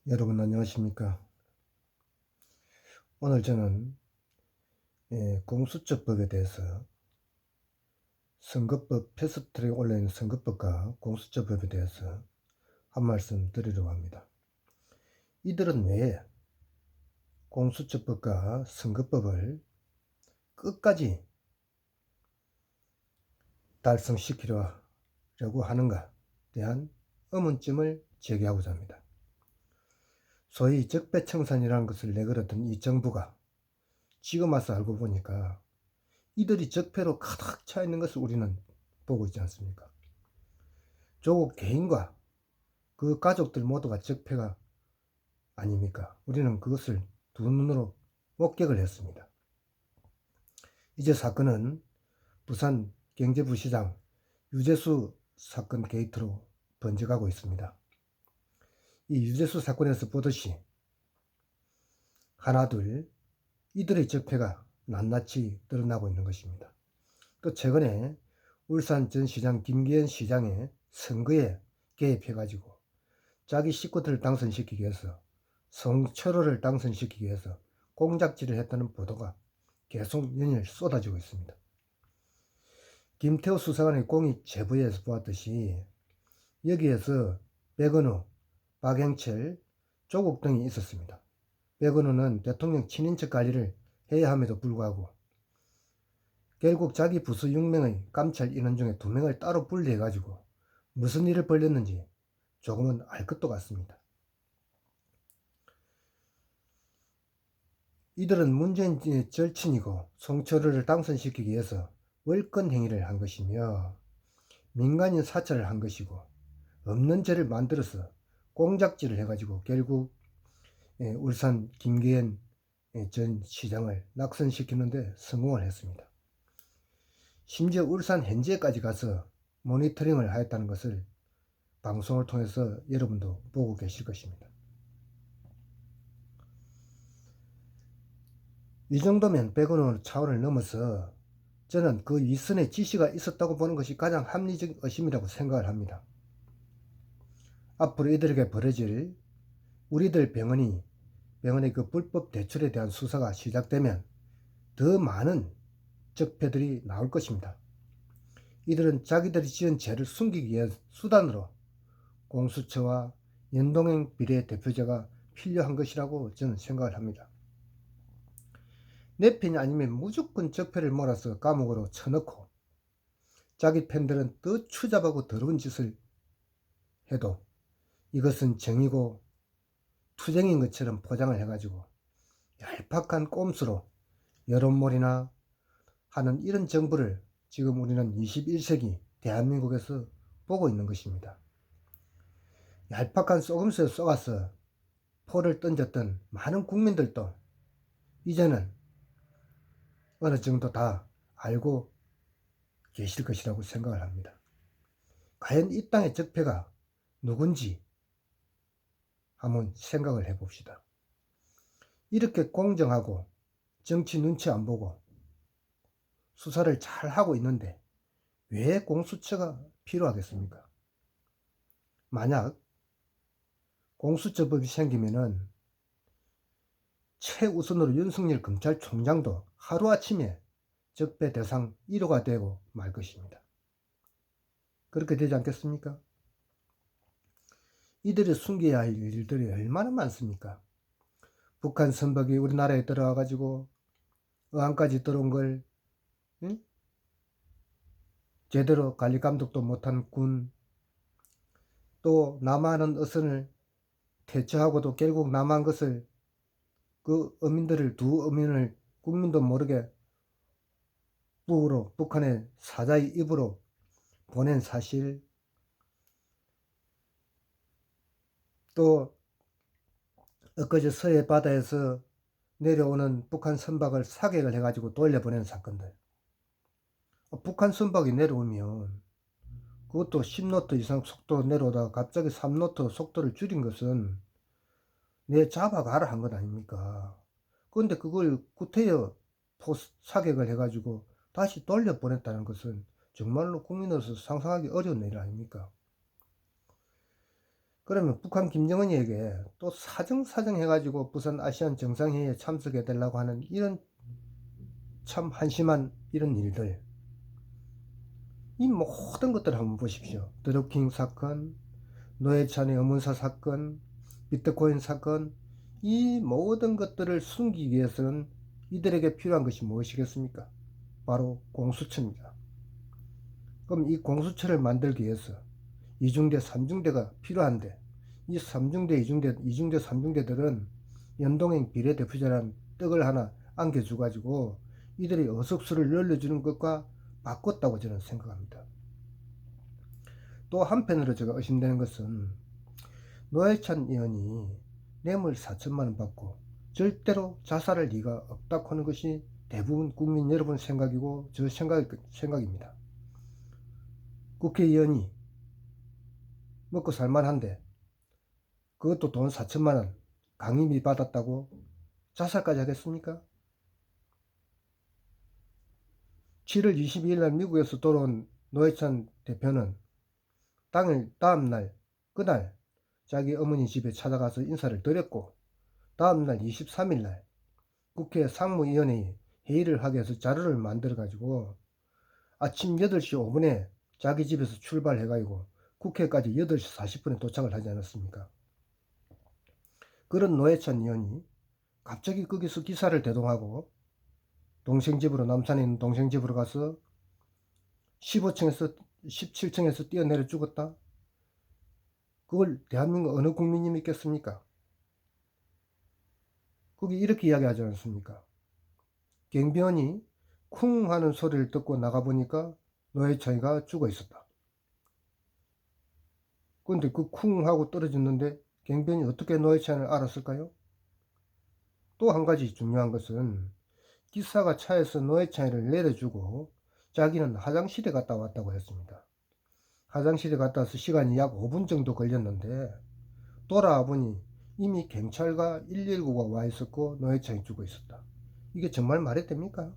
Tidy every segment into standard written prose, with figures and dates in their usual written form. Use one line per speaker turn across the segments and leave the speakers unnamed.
여러분 안녕하십니까? 오늘 저는 공수처법에 대해서 선거법 패스트트랙에 올라있는 선거법과 공수처법에 대해서 한 말씀 드리려고 합니다. 이들은 왜 공수처법과 선거법을 끝까지 달성시키려고 하는가 대한 의문점을 제기하고자 합니다. 소위 적폐청산이라는 것을 내걸었던 이 정부가 지금 와서 알고 보니까 이들이 적폐로 가득 차 있는 것을 우리는 보고 있지 않습니까? 조국 개인과 그 가족들 모두가 적폐가 아닙니까? 우리는 그것을 두 눈으로 목격을 했습니다. 이제 사건은 부산 경제부시장 유재수 사건 게이트로 번져가고 있습니다. 이 유재수 사건에서 보듯이 하나둘 이들의 적폐가 낱낱이 드러나고 있는 것입니다. 또 최근에 울산 전 시장 김기현 시장의 선거에 개입해가지고 자기 식구들을 당선시키기 위해서 성철호를 당선시키기 위해서 공작질을 했다는 보도가 계속 연일 쏟아지고 있습니다. 김태호 수사관의 공익 제보에서 보았듯이 여기에서 백은우, 박행철, 조국 등이 있었습니다. 백은우는 대통령 친인척 관리를 해야 함에도 불구하고 결국 자기 부수 6명의 감찰 인원 중에 2명을 따로 분리해가지고 무슨 일을 벌였는지 조금은 알 것도 같습니다. 이들은 문재인의 절친이고 송철호를 당선시키기 위해서 월권 행위를 한 것이며 민간인 사찰을 한 것이고 없는 죄를 만들어서 공작질을 해가지고 결국 울산 김기현 전 시장을 낙선시키는데 성공을 했습니다. 심지어 울산 현지에까지 가서 모니터링을 하였다는 것을 방송을 통해서 여러분도 보고 계실 것입니다. 이 정도면 백원호 차원을 넘어서 저는 그 윗선의 지시가 있었다고 보는 것이 가장 합리적 의심이라고 생각을 합니다. 앞으로 이들에게 벌어질 우리들 병원의 그 불법 대출에 대한 수사가 시작되면 더 많은 적폐들이 나올 것입니다. 이들은 자기들이 지은 죄를 숨기기 위한 수단으로 공수처와 연동형 비례대표제가 필요한 것이라고 저는 생각을 합니다. 내 편이 아니면 무조건 적폐를 몰아서 감옥으로 쳐넣고 자기 팬들은 더 추잡하고 더러운 짓을 해도 이것은 정의고 투쟁인 것처럼 포장을 해가지고 얄팍한 꼼수로 여론몰이나 하는 이런 정부를 지금 우리는 21세기 대한민국에서 보고 있는 것입니다. 얄팍한 쏘금수에 쏘아서 포를 던졌던 많은 국민들도 이제는 어느 정도 다 알고 계실 것이라고 생각을 합니다. 과연 이 땅의 적폐가 누군지 한번 생각을 해봅시다. 이렇게 공정하고 정치 눈치 안 보고 수사를 잘 하고 있는데 왜 공수처가 필요하겠습니까? 만약 공수처법이 생기면은 최우선으로 윤석열 검찰총장도 하루아침에 적폐 대상 1호가 되고 말 것입니다. 그렇게 되지 않겠습니까? 이들이 숨겨야 할 일들이 얼마나 많습니까? 북한 선박이 우리나라에 들어와 가지고 어항까지 들어온 걸 응? 제대로 관리 감독도 못한 군, 또 남하는 어선을 퇴처하고도 결국 남한 것을 그 어민들을 두 어민을 국민도 모르게 북한의 사자의 입으로 보낸 사실, 또 엊그제 서해 바다에서 내려오는 북한 선박을 사격을 해가지고 돌려보낸 사건들. 북한 선박이 내려오면 그것도 10노트 이상 속도로 내려오다가 갑자기 3노트 속도를 줄인 것은 내 잡아가라 한 것 아닙니까? 그런데 그걸 구태여 사격을 해가지고 다시 돌려보냈다는 것은 정말로 국민으로서 상상하기 어려운 일 아닙니까? 그러면 북한 김정은이에게 또 사정사정 해가지고 부산 아시안 정상회의에 참석해 달라고 하는 이런 참 한심한 이런 일들, 이 모든 것들을 한번 보십시오. 드루킹 사건, 노회찬의 의문사 사건, 비트코인 사건, 이 모든 것들을 숨기기 위해서는 이들에게 필요한 것이 무엇이겠습니까? 바로 공수처입니다. 그럼 이 공수처를 만들기 위해서 이중대, 삼중대가 필요한데, 이 삼중대, 이중대, 삼중대들은 연동형 비례대표제라는 떡을 하나 안겨줘가지고 이들이 어석수를 늘려주는 것과 바꿨다고 저는 생각합니다. 또 한편으로 제가 의심되는 것은 노회찬 의원이 뇌물 4천만 원 받고 절대로 자살할 리가 없다고 하는 것이 대부분 국민 여러분 생각이고 저 생각입니다. 국회의원이 먹고 살만한데 그것도 돈 4천만 원 강의비 받았다고 자살까지 하겠습니까? 7월 22일 날 미국에서 돌아온 노회찬 대표는 다음날 그날 자기 어머니 집에 찾아가서 인사를 드렸고, 다음날 23일 날 국회 상무위원회에 회의를 하게 해서 자료를 만들어 가지고 아침 8시 5분에 자기 집에서 출발해 가지고 국회까지 8시 40분에 도착을 하지 않았습니까? 그런 노회찬 의원이 갑자기 거기서 기사를 대동하고 동생 집으로, 남산에 있는 동생 집으로 가서 15층에서 17층에서 뛰어내려 죽었다? 그걸 대한민국 어느 국민이 믿겠습니까? 거기 이렇게 이야기하지 않습니까? 경비원이 쿵 하는 소리를 듣고 나가보니까 노회찬이가 죽어 있었다. 근데 그 쿵 하고 떨어졌는데 경비원이 어떻게 노회찬을 알았을까요? 또 한 가지 중요한 것은 기사가 차에서 노회찬이를 내려주고 자기는 화장실에 갔다 왔다고 했습니다. 화장실에 갔다 와서 시간이 약 5분 정도 걸렸는데 돌아와 보니 이미 경찰과 119가 와 있었고 노회찬이 죽어 있었다. 이게 정말 말이 됩니까?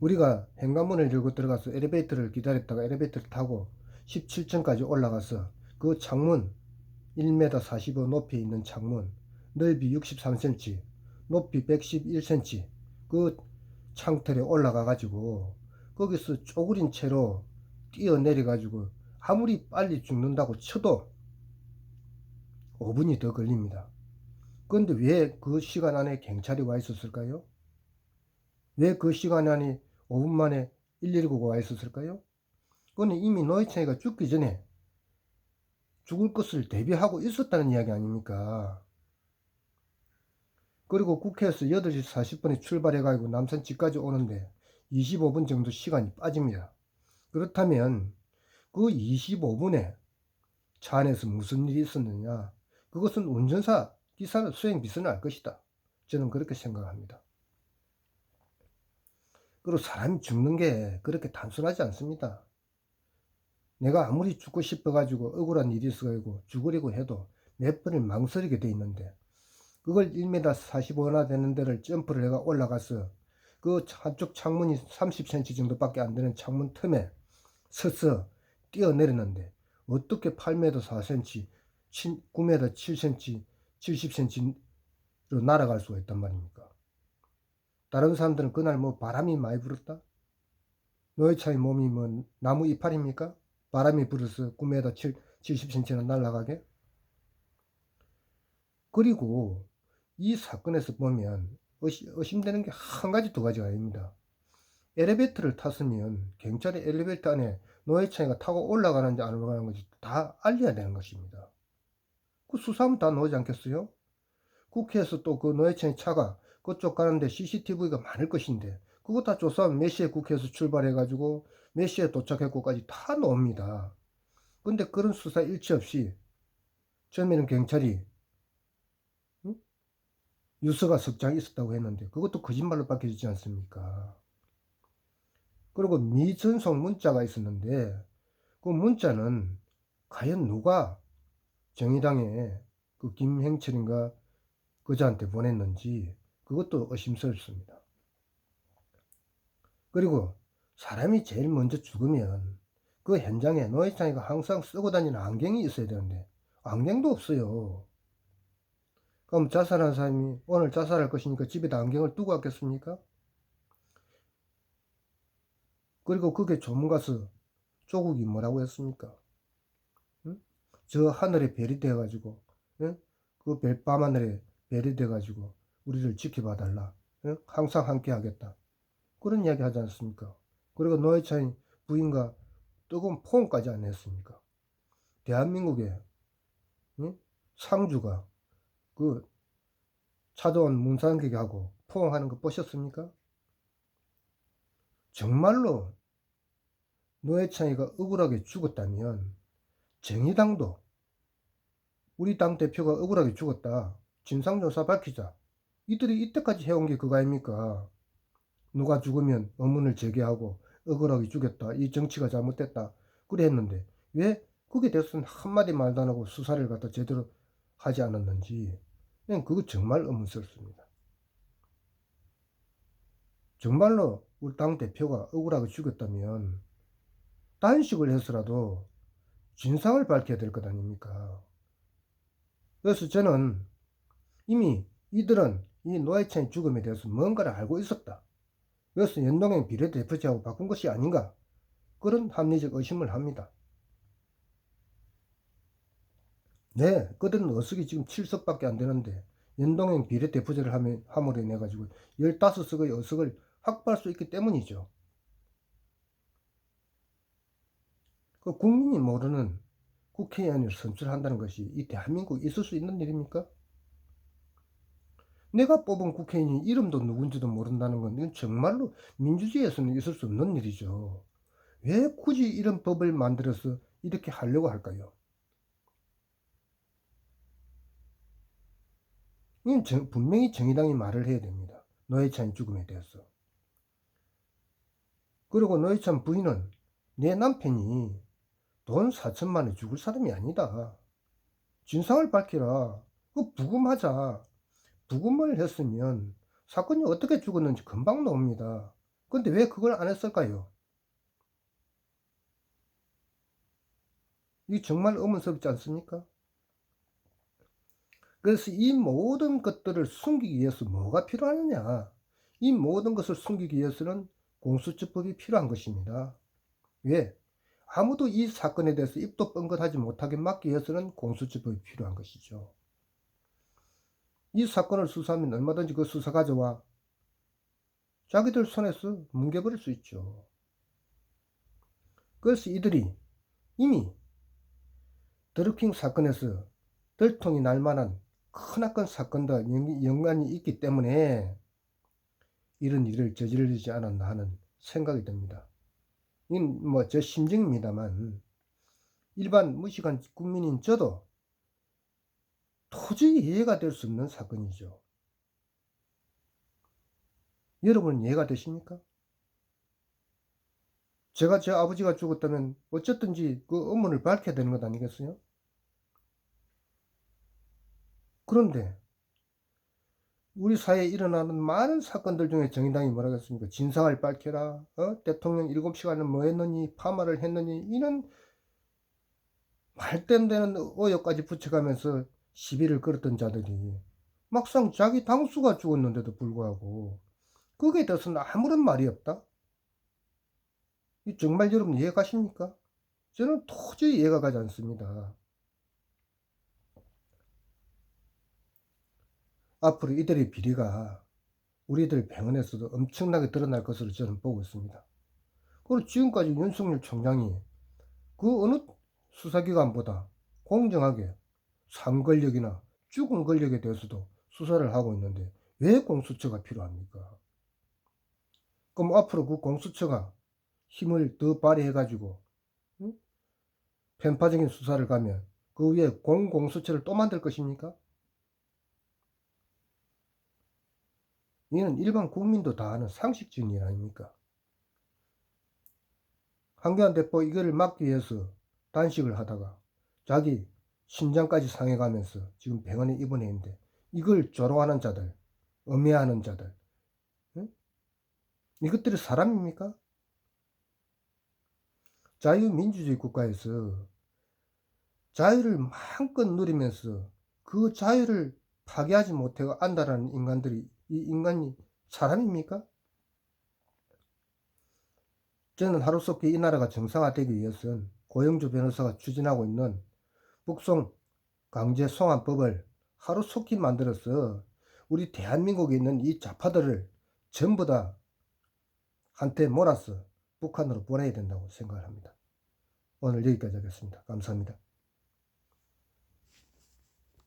우리가 현관문을 열고 들어가서 엘리베이터를 기다렸다가 엘리베이터를 타고 17층까지 올라가서 그 창문 1m 45 높이에 있는 창문, 넓이 63cm, 높이 111cm 그 창틀에 올라가 가지고 거기서 쪼그린 채로 뛰어내려 가지고 아무리 빨리 죽는다고 쳐도 5분이 더 걸립니다. 그런데 왜 그 시간 안에 경찰이 와 있었을까요? 왜 그 시간 안에 5분 만에 119가 와 있었을까요? 그건 이미 노회찬이가 죽기 전에 죽을 것을 대비하고 있었다는 이야기 아닙니까? 그리고 국회에서 8시 40분에 출발해가지고 남산 집까지 오는데 25분 정도 시간이 빠집니다. 그렇다면 그 25분에 차 안에서 무슨 일이 있었느냐? 그것은 운전사, 기사 수행 비서는 알 것이다. 저는 그렇게 생각합니다. 그리고 사람이 죽는 게 그렇게 단순하지 않습니다. 내가 아무리 죽고 싶어가지고 억울한 일이 있어가지고 죽으려고 해도 몇 번을 망설이게 돼 있는데 그걸 1m 45나 되는 데를 점프를 해가 올라가서 그 한쪽 창문이 30cm 정도밖에 안 되는 창문 틈에 서서 뛰어내렸는데 어떻게 8m 4cm, 9m 7cm, 70cm로 날아갈 수가 있단 말입니까? 다른 사람들은 그날 뭐 바람이 많이 불었다? 노회찬의 몸이 뭐 나무 이파리입니까? 바람이 불어서 9m 70cm나 날아가게? 그리고 이 사건에서 보면 의심되는 게 한 가지 두 가지가 아닙니다. 엘리베이터를 탔으면 경찰이 엘리베이터 안에 노회찬이가 타고 올라가는지 안 올라가는지 다 알려야 되는 것입니다. 그 수사하면 다 나오지 않겠어요? 국회에서 또 그 노회찬이 차가 그쪽 가는데 CCTV가 많을 것인데 그거 다 조사하면 몇 시에 국회에서 출발해가지고 몇 시에 도착했고까지 다 나옵니다. 근데 그런 수사 일치 없이 처음에는 경찰이 유서가 석 장 있었다고 했는데 그것도 거짓말로 밝혀지지 않습니까? 그리고 미전송 문자가 있었는데 그 문자는 과연 누가 정의당의 그 김행철인가 그자한테 보냈는지 그것도 의심스럽습니다. 그리고 사람이 제일 먼저 죽으면 그 현장에 노회찬이가 항상 쓰고 다니는 안경이 있어야 되는데 안경도 없어요. 그럼 자살한 사람이 오늘 자살할 것이니까 집에다 안경을 두고 왔겠습니까? 그리고 그게 조문가서 조국이 뭐라고 했습니까? 응? 저 하늘에 별이 되어가지고, 응? 그 밤하늘에 별이 되어가지고 우리를 지켜봐 달라. 응? 항상 함께 하겠다. 그런 이야기 하지 않습니까? 그리고 노회찬이 부인과 뜨거운 포옹까지 안 했습니까? 대한민국의, 응? 상주가 그 찾아온 문상객하고 포옹하는 거 보셨습니까? 정말로 노회찬이가 억울하게 죽었다면 정의당도 우리 당대표가 억울하게 죽었다. 진상조사 밝히자. 이들이 이때까지 해온 게 그거 아닙니까? 누가 죽으면 의문을 제기하고 억울하게 죽였다. 이 정치가 잘못됐다. 그래 했는데 왜 그게 대해서는 한마디 말도 안 하고 수사를 갖다 제대로 하지 않았는지 그냥 그거 정말 의문스럽습니다. 정말로 우리 당대표가 억울하게 죽였다면 단식을 해서라도 진상을 밝혀야 될 것 아닙니까? 그래서 저는 이미 이들은 이 노회찬의 죽음에 대해서 뭔가를 알고 있었다. 그래서 연동형 비례대표제하고 바꾼 것이 아닌가 그런 합리적 의심을 합니다. 네, 그들은 의석이 지금 7석밖에 안 되는데 연동형 비례대표제를 함으로 인해 가지고 15석의 의석을 확보할 수 있기 때문이죠. 그 국민이 모르는 국회의원을 선출한다는 것이 이 대한민국에 있을 수 있는 일입니까? 내가 뽑은 국회의원이 이름도 누군지도 모른다는 건 이건 정말로 민주주의에서는 있을 수 없는 일이죠. 왜 굳이 이런 법을 만들어서 이렇게 하려고 할까요? 이건 분명히 정의당이 말을 해야 됩니다. 노회찬 죽음에 대해서. 그리고 노회찬 부인은 내 남편이 돈 4천만 원 죽을 사람이 아니다. 진상을 밝히라. 그 부검하자. 부검을 했으면 사건이 어떻게 죽었는지 금방 나옵니다. 근데 왜 그걸 안 했을까요? 이게 정말 의문스럽지 않습니까? 그래서 이 모든 것들을 숨기기 위해서 뭐가 필요하느냐? 이 모든 것을 숨기기 위해서는 공수처법이 필요한 것입니다. 왜? 아무도 이 사건에 대해서 입도 뻥긋하지 못하게 막기 위해서는 공수처법이 필요한 것이죠. 이 사건을 수사하면 얼마든지 그 수사 가져와 자기들 손에서 뭉개버릴 수 있죠. 그래서 이들이 이미 드루킹 사건에서 들통이 날 만한 크나큰 사건과 연관이 있기 때문에 이런 일을 저지르지 않았나 하는 생각이 듭니다. 이건 뭐 제 심정입니다만 일반 무식한 국민인 저도 도저히 이해가 될 수 없는 사건이죠. 여러분은 이해가 되십니까? 제가 제 아버지가 죽었다면 어쨌든지 그 의문을 밝혀야 되는 것 아니겠어요? 그런데 우리 사회에 일어나는 많은 사건들 중에 정의당이 뭐라고 했습니까? 진상을 밝혀라. 대통령 7시간을 뭐 했느니 파마를 했느니 이런 말도 안 되는 의혹까지 붙여가면서 시비를 걸었던 자들이 막상 자기 당수가 죽었는데도 불구하고 거기에 대해서는 아무런 말이 없다? 이 정말 여러분 이해 가십니까? 저는 도저히 이해가 가지 않습니다. 앞으로 이들의 비리가 우리들 병원에서도 엄청나게 드러날 것으로 저는 보고 있습니다. 그리고 지금까지 윤석열 총장이 그 어느 수사기관보다 공정하게 산 권력이나 죽은 권력에 대해서도 수사를 하고 있는데 왜 공수처가 필요합니까? 그럼 앞으로 그 공수처가 힘을 더 발휘해 가지고 편파적인 수사를 가면 그 위에 공공수처를 또 만들 것입니까? 이는 일반 국민도 다 아는 상식적인 일 아닙니까? 한교안 대표 이거를 막기 위해서 단식을 하다가 자기 심장까지 상해가면서 지금 병원에 입원해 있는데 이걸 조롱하는 자들, 엄해하는 자들, 응? 이것들이 사람입니까? 자유민주주의 국가에서 자유를 마음껏 누리면서 그 자유를 파괴하지 못하고 안다라는 인간들이, 이 인간이 사람입니까? 저는 하루속히 이 나라가 정상화되기 위해서는 고영주 변호사가 추진하고 있는 북송 강제 송환법을 하루속히 만들어서 우리 대한민국에 있는 이 좌파들을 전부 다 한테 몰아서 북한으로 보내야 된다고 생각을 합니다. 오늘 여기까지 하겠습니다. 감사합니다.